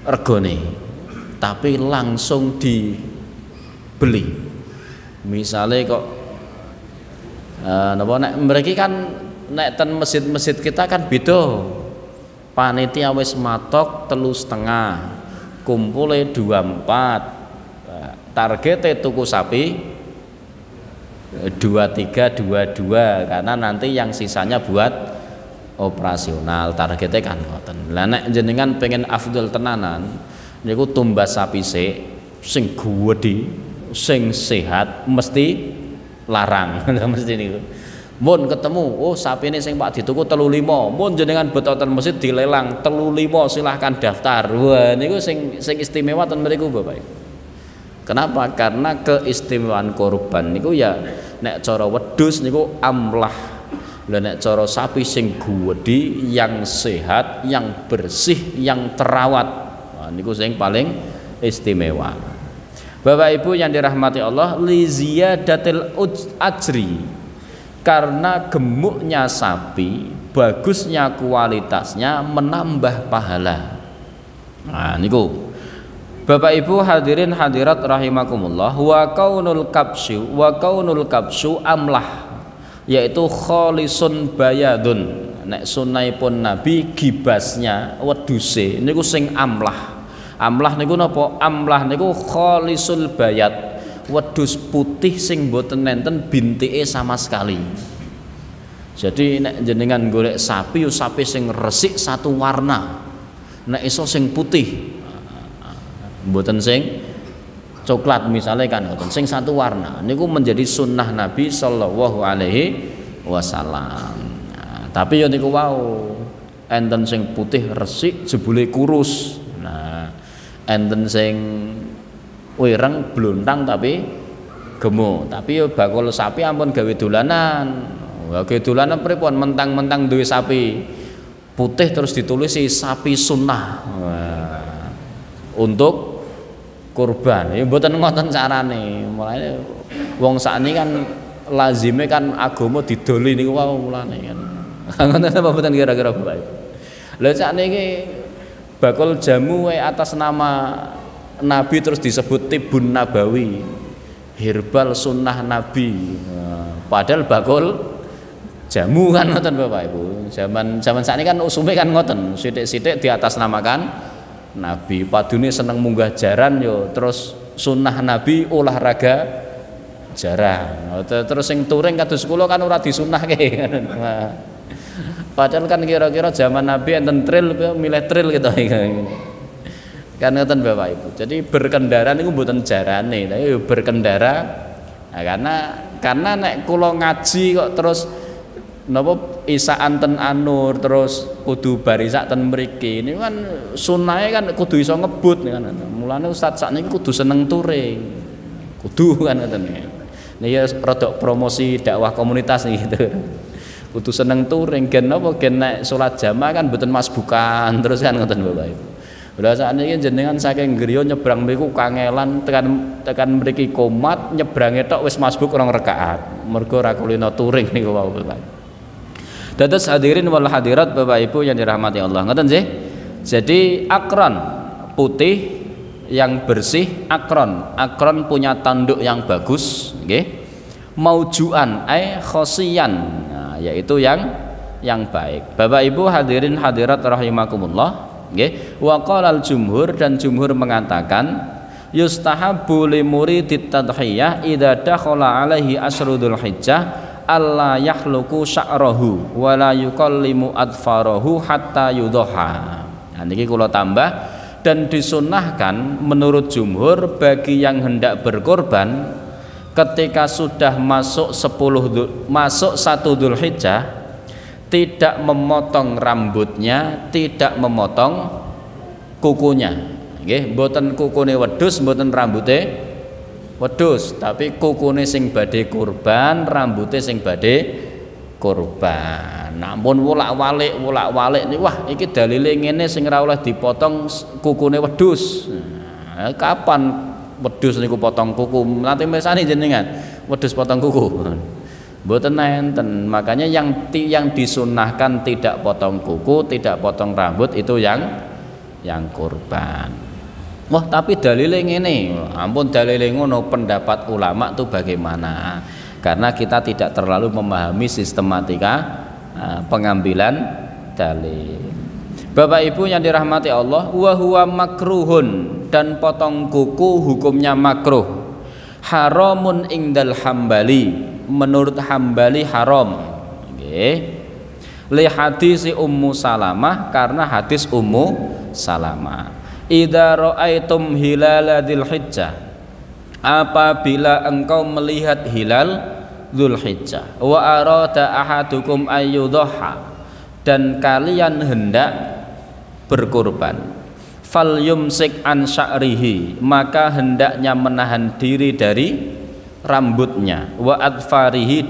regane, tapi langsung dibeli. Misale kok napa nek mriki kan nek ten masjid-masjid kita kan beda. Panitia wis matok 3,5, kumpule 24. Targetnya tuku sapi 23, 22 karena nanti yang sisanya buat operasional targetnya kan ngoten. Lah nek jenengan pengen afdol tenanan niku tumbas sapi sing gedhe sing sehat mesti larang. Mesti niku mun ketemu oh sapine sing Pak dituku 35 mun jenengan betoten mesti dilelang 35 silahkan daftar. Wah niku sing istimewa ten mriku Bapak Ibu. Kenapa? Karena keistimewaan korban niku ya nek cara wedhus niku amlah. Lah nek cara sapi sing gedhe yang sehat, yang bersih, yang terawat. Nah, niku sing paling istimewa. Bapak Ibu yang dirahmati Allah, li ziyadatil ajri. Karena gemuknya sapi, bagusnya kualitasnya menambah pahala. Nah, niku Bapak Ibu hadirin hadirat rahimakumullah, wa kaunul kabsyu amlah, yaitu kholisun bayadun. Nek sunaipun Nabi gibasnya weduse niku sing amlah. Amlah niku napa? Amlah niku kholisul bayad, wedhus putih sing mboten nenten bintike sama sekali. Jadi nek jenengan golek sapi yo sapi sing resik satu warna. Nek iso sing putih. Mboten sing coklat misalnya kan ngoten, sing satu warna niku menjadi sunnah Nabi sallallahu alaihi wasallam. Nah, tapi ya niku wau enten sing putih resik jebule kurus. Nah, enten sing wireng blontang tapi gemuk. Tapi ya bakul sapi ampun gawe dolanan. Gawe dolanan pripun mentang-mentang duwe sapi putih terus ditulisi sapi sunnah. Nah, untuk kurban, ya mboten ngoten carane. Mulane wong sakniki kan lazime kan agama didoli niku wae mulane kan. Ngoten apa mboten kira-kira Bapak Ibu. Lah sakniki bakul jamu wae atas nama Nabi terus disebut tibun nabawi. Herbal sunnah Nabi. Padahal bakul jamu kan ngoten Bapak Ibu. Zaman sakniki kan usume kan ngoten, sithik-sithik di atas namakan Nabi. Padune seneng munggah jaran yo terus sunnah Nabi olahraga jaran. Terus sing touring kados kula kan ora disunnahke. Padahal kan kira-kira zaman Nabi enten trail milih trail gitu. Kan ngoten Bapak Ibu. Jadi berkendara niku mboten jarane, tapi berkendara. Nah, karena nek kula ngaji kok terus napa isaan ten anur terus kudu barisak ten mriki ini kan sunahe kan kudu iso ngebut kan. Mulane ustaz sakniki kudu seneng touring. Kudu kan ngoten. Nah ya produk promosi dakwah komunitas nih gitu. Kudu seneng touring gen napa gen nek salat jamaah kan mboten masbukan terus kan ngoten Bapak Ibu. Udah sakniki jenengan saking griya nyebrang mriku kangelan tekan mriki komat nyebrange tok wis masbuk rong rakaat. Mergo ora kulino touring niku wau Bapak. Dados hadirin wal hadirat Bapak Ibu yang dirahmati Allah. Ngoten sih. Jadi akron putih yang bersih, akron punya tanduk yang bagus, nggih. Maujuan khosian, nah, yaitu yang baik. Bapak Ibu hadirin hadirat rahimakumullah, nggih. Wa qala al-jumhur dan jumhur mengatakan yustahabbu li muridit tadhiyah idza dakhala alaihi asrudul hijjah alla yahluku sya'rahu wa la yukallimu adfarahu hatta yudhaha. Nah niki kula tambah, dan disunnahkan menurut jumhur bagi yang hendak berkorban ketika sudah masuk 1 Dzulhijjah tidak memotong rambutnya, tidak memotong kukunya. Nggih, mboten kukune wedhus, mboten rambute wedhus, tapi kukune sing badhe kurban, rambute sing badhe kurban. Namun wolak-walik nih, wah iki dalile ngene sing ora oleh dipotong kukune wedhus. Nah, kapan wedhus niku potong kuku? Nanti mesane jenengan wedhus potong kuku. Mboten enten. Makanya yang disunnahkan tidak potong kuku, tidak potong rambut itu yang kurban. Wah tapi dalile ngene, ampun dalile ngono, pendapat ulama itu bagaimana? Karena kita tidak terlalu memahami sistematika pengambilan dalil. Bapak Ibu yang dirahmati Allah, wa huwa makruhun, dan potong kuku hukumnya makruh. Haramun indal hambali, menurut hambali haram. Nggih. li hadis Ummu Salamah, karena hadis Ummu Salamah. Idza ra'aitum hilal Dzulhijjah, apabila engkau melihat hilal Dzulhijjah, wa arada ahadukum ayyudhha, dan kalian hendak berkurban, fal yumsik an sya'rihi, maka hendaknya menahan diri dari rambutnya, wa adfarihi,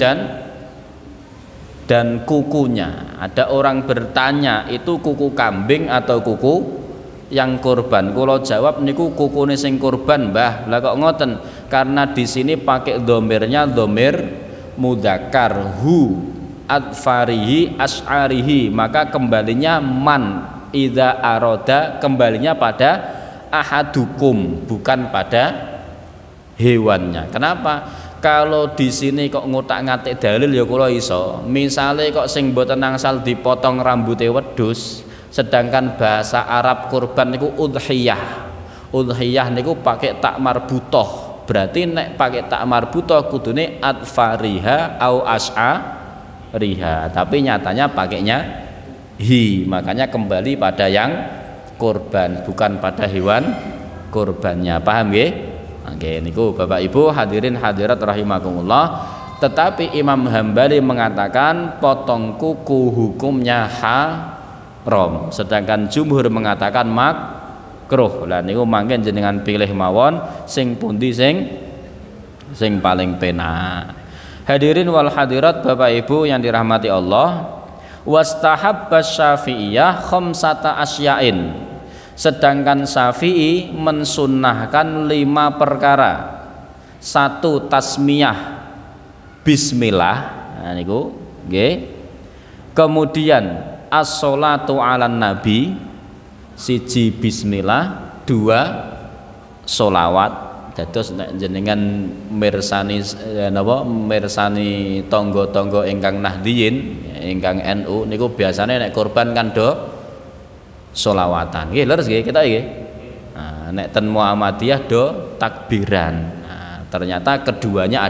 dan kukunya. Ada orang bertanya, itu kuku kambing atau kuku yang kurban? Kulo jawab niku kukune sing kurban, Mbah. Lah kok ngoten? Karena di sini pakai domirnya domir mudzakkar, hu adfarihi as'arihi, maka kembalinya man. Idza aroda, kembalinya pada ahadukum, bukan pada hewannya. Kenapa? Kalau di sini kok ngotak-ngatik dalil ya kula iso. Misale kok sing mboten angsal dipotong rambute wedhus, sedangkan bahasa Arab kurban niku udhiyah. Udhiyah niku pakai tak marbutoh. Berarti nek pakai tak marbutoh kudune adfariha au as'ariha. Tapi nyatanya pakainya hi, makanya kembali pada yang kurban, bukan pada hewan kurbannya. Paham nggih? Oke, niku Bapak Ibu hadirin hadirat rahimakumullah. Tetapi Imam Hambali mengatakan potong kuku hukumnya haram, sedangkan jumhur mengatakan makruh. Lah niku mangken jenengan pilih mawon sing pundi sing paling penak. Hadirin wal hadirat Bapak Ibu yang dirahmati Allah, wastahabba Syafi'iyah khamsata asyain, sedangkan Syafi'i mensunnahkan 5 perkara. 1 tasmiyah bismillah, nah niku nggih. Kemudian as-sholatu 'alan nabi, 1 bismillah, 2 sholawat. Dados nek jenengan mirsani napa mirsani tangga-tangga ingkang Nahdliyin, ingkang NU niku biasanya nek kurban kan do sholawatan. Nggih leres nggih kita nggih. Nah, nek ten Muhammadiyah do takbiran. Nah, ternyata keduanya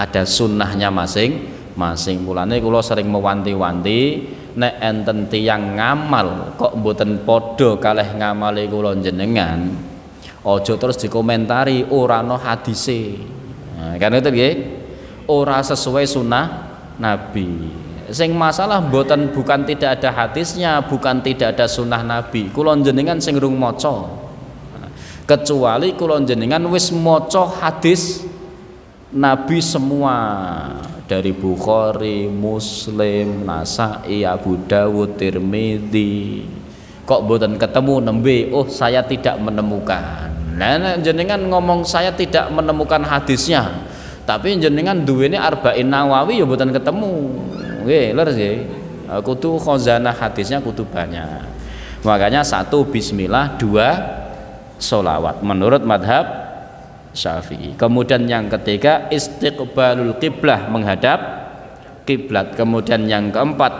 ada sunnahnya masing-masing. Mulane kula sering mewanti-wanti nek enten tiyang ngamal kok mboten padha kalih ngamale kula jenengan, ojo terus dikomentari ora ana hadise. Nah, kan itu nggih. Ora sesuai sunnah Nabi. Sing masalah bukan tidak ada hadisnya, bukan tidak ada sunnah Nabi. Kula jenengan sing rung maca. Kecuali kula jenengan wis maca hadis Nabi semua, dari Bukhari, Muslim, Nasai, Abu Dawud, Tirmidzi. Kok mboten ketemu nembe, oh saya tidak menemukan. Nah, jenengan ngomong saya tidak menemukan hadisnya, tapi jenengan duwene Arba'in Nawawi ya mboten ketemu. Nggih, leres nggih. Kudu khazanah hadisnya kudu banyak. Makanya 1 bismillah, 2 sholawat menurut madhab Syafi'i. Kemudian yang ketiga istiqbalul qiblah, menghadap kiblat. Kemudian yang keempat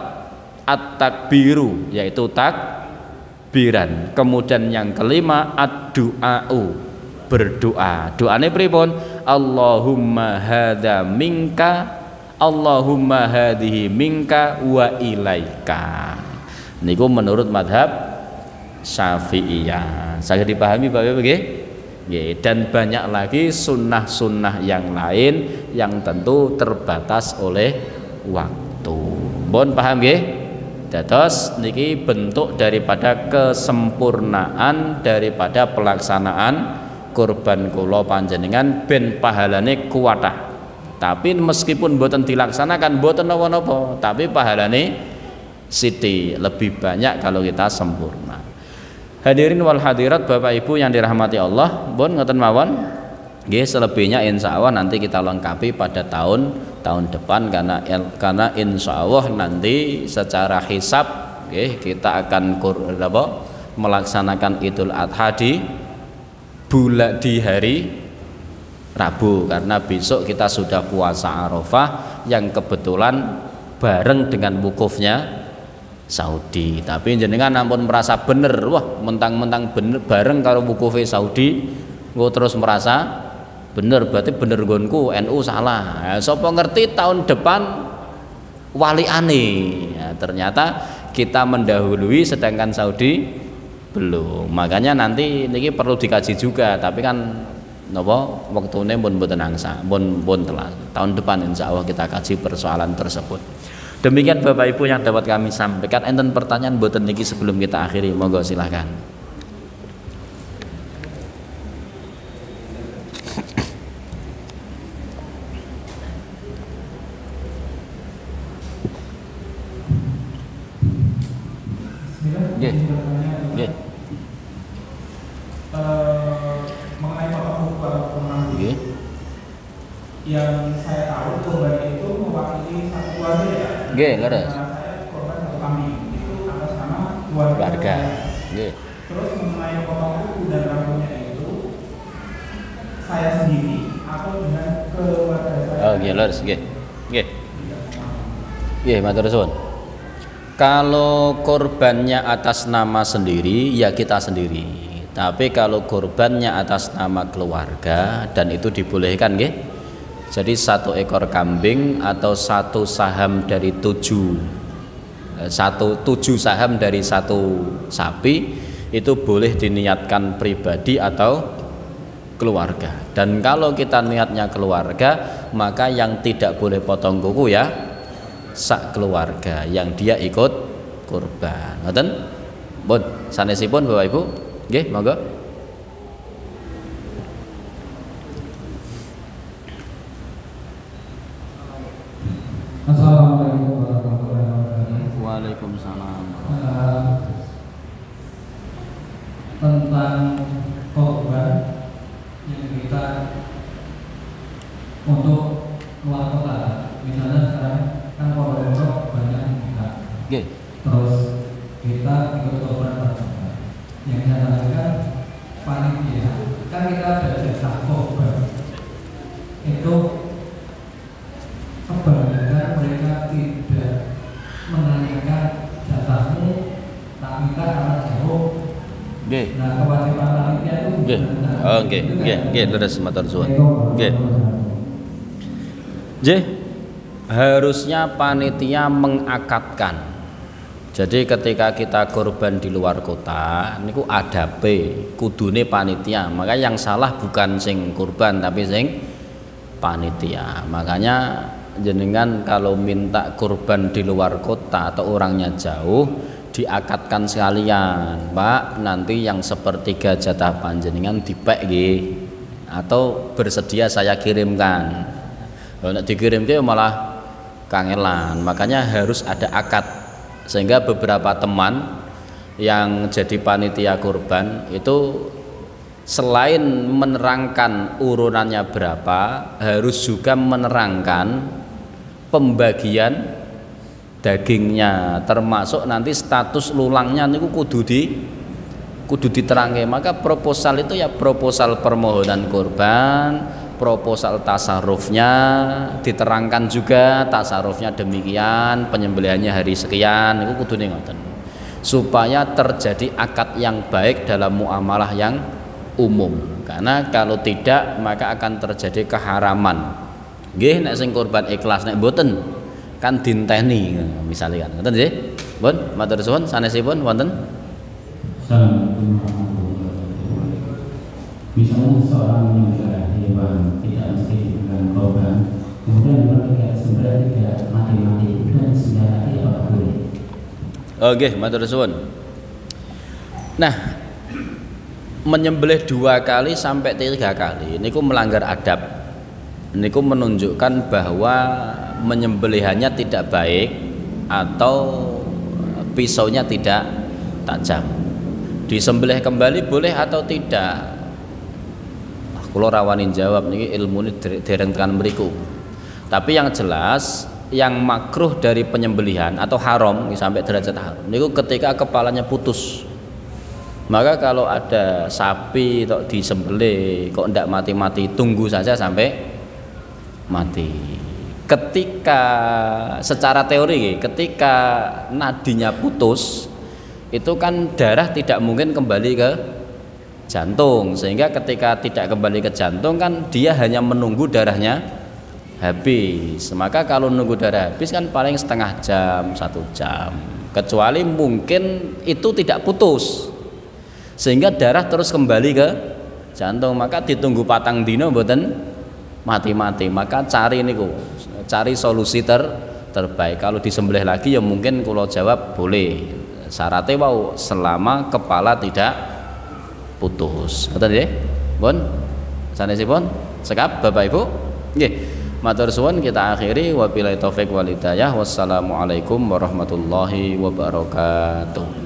at-takbiru, yaitu takbiran. Kemudian yang kelima ad-du'a'u, berdoa. Doane pripun? Allahumma hadza minka, Allahumma hadhihi minka wa ilaika. Niku menurut madhab Syafi'iyah. Saged dipahami Bapak Ibu nggih? Nggih. Dan banyak lagi sunnah-sunnah yang lain yang tentu terbatas oleh waktu. Mohon paham nggih? Dados niki bentuk daripada kesempurnaan daripada pelaksanaan kurban kula panjenengan ben pahalane kuwatah. Tapi meskipun mboten dilaksanakan mboten napa-napa, tapi pahalane siti lebih banyak kalau kita sempurna. Hadirin wal hadirat Bapak Ibu yang dirahmati Allah, pun ngoten mawon. Nggih, selebihnya insya Allah nanti kita lengkapi pada tahun depan, karena insya Allah nanti secara hisab nggih kita akan melaksanakan Idul Adha di hari Rabu, karena besok kita sudah puasa Arafah yang kebetulan bareng dengan wukufnya Saudi. Tapi jenengan ampun merasa bener, wah mentang-mentang bener bareng karo wukufe Saudi, engko terus merasa bener, berarti bener nggonku NU salah. Sapa ngerti tahun depan waliane. ternyata kita mendahului sedangkan Saudi belum. Makanya nanti ini perlu dikaji juga, tapi kan napa waktune pun mboten angsa, pun telat. Tahun depan insya Allah kita kaji persoalan tersebut. Demikian Bapak Ibu yang dapat kami sampaikan. Enten pertanyaan mboten niki sebelum kita akhiri, monggo silahkan. Mengenai potong yang saya tahu korban itu mewakili satu keluarga ya. Leres. Saya korban satu kambing itu atas nama keluarga. Terus mengenai potong kuku dan rambutnya itu saya sendiri atau dengan keluarga saya. Leres. Matur suwun. Kalau korbannya atas nama sendiri, ya kita sendiri. Tapi kalau korbannya atas nama keluarga dan itu dibolehkan, nggih. Jadi 1 ekor kambing atau 1 saham dari 7 saham dari 1 sapi itu boleh diniatkan pribadi atau keluarga. Dan kalau kita niatnya keluarga, maka yang tidak boleh potong kuku ya sak keluarga yang dia ikut kurban. Ngoten? Pun sanesipun Bapak Ibu, nggih, monggo. Assalamualaikum warahmatullahi wabarakatuh. Waalaikumsalam. Tentang korban yang kita untuk keluar kota, misalnya sekarang kan korban itu banyak kita. Terus kita ikut korban bersama. Yang saya tanyakan panitia, kan kita ada jatah korban. Itu kebanyakan mereka tidak menanyakan jatahmu, tak minta karena jauh. Nah, kewajiban panitia itu Terus matur suwun. Harusnya panitia mengakatkan. Jadi ketika kita korban di luar kota, niku adabe kudune panitia. Maka yang salah bukan sing korban tapi sing panitia. Makanya jenengan kalau minta kurban di luar kota atau orangnya jauh, diakatkan sekalian, Pak, nanti yang sepertiga jatah panjenengan dipek nggih, atau bersedia saya kirimkan. Kalau nak dikirim ke malah kangelan. Makanya harus ada akad sehingga beberapa teman yang jadi panitia kurban itu selain menerangkan urunannya berapa, harus juga menerangkan pembagian dagingnya, termasuk nanti status lulangnya niku kudu diterangke. Maka proposal itu ya proposal permohonan kurban, proposal tasarufnya diterangkan juga, tasarufnya demikian, penyembelihannya hari sekian, niku kudune ngoten. Supaya terjadi akad yang baik dalam muamalah yang umum. Karena kalau tidak maka akan terjadi keharaman. Nggih, nek sing kurban ikhlas, nek mboten kan dinteni misalnya kan. Ngoten nggih. Pun matur suwun sanesipun wonten. Misalnya seorang menyembelih hewan tidak mesti dengan korban, kemudian mereka sebenarnya tidak mati-mati, dan senjata apa boleh? Oke, matur suwun. Nah, menyembelih 2 kali sampai 3 kali niku melanggar adab. Niku menunjukkan bahwa menyembelihannya tidak baik atau pisaunya tidak tajam. Disembelih kembali boleh atau tidak? Kula rawanin jawab niki ilmune dereng tekan mriku. Tapi yang jelas yang makruh dari penyembelihan atau haram sampai derajat haram niku ketika kepalanya putus. Maka kalau ada sapi kok disembelih kok ndak mati-mati, tunggu saja sampai mati. Ketika secara teori ketika nadinya putus itu kan darah tidak mungkin kembali ke jantung, sehingga ketika tidak kembali ke jantung kan dia hanya menunggu darahnya habis. Maka kalau nunggu darah habis kan paling setengah jam, 1 jam. Kecuali mungkin itu tidak putus sehingga darah terus kembali ke jantung, maka ditunggu patang dino mboten mati-mati. Maka cari solusi terbaik. Kalau disembelih lagi ya mungkin kula jawab boleh. Syaratnya wau selama kepala tidak putus. Ngoten nggih. Pun sanesipun sekap Bapak Ibu. Nggih. Matur suwun, kita akhiri wabillahi taufik wal hidayah. Wassalamualaikum warahmatullahi wabarakatuh.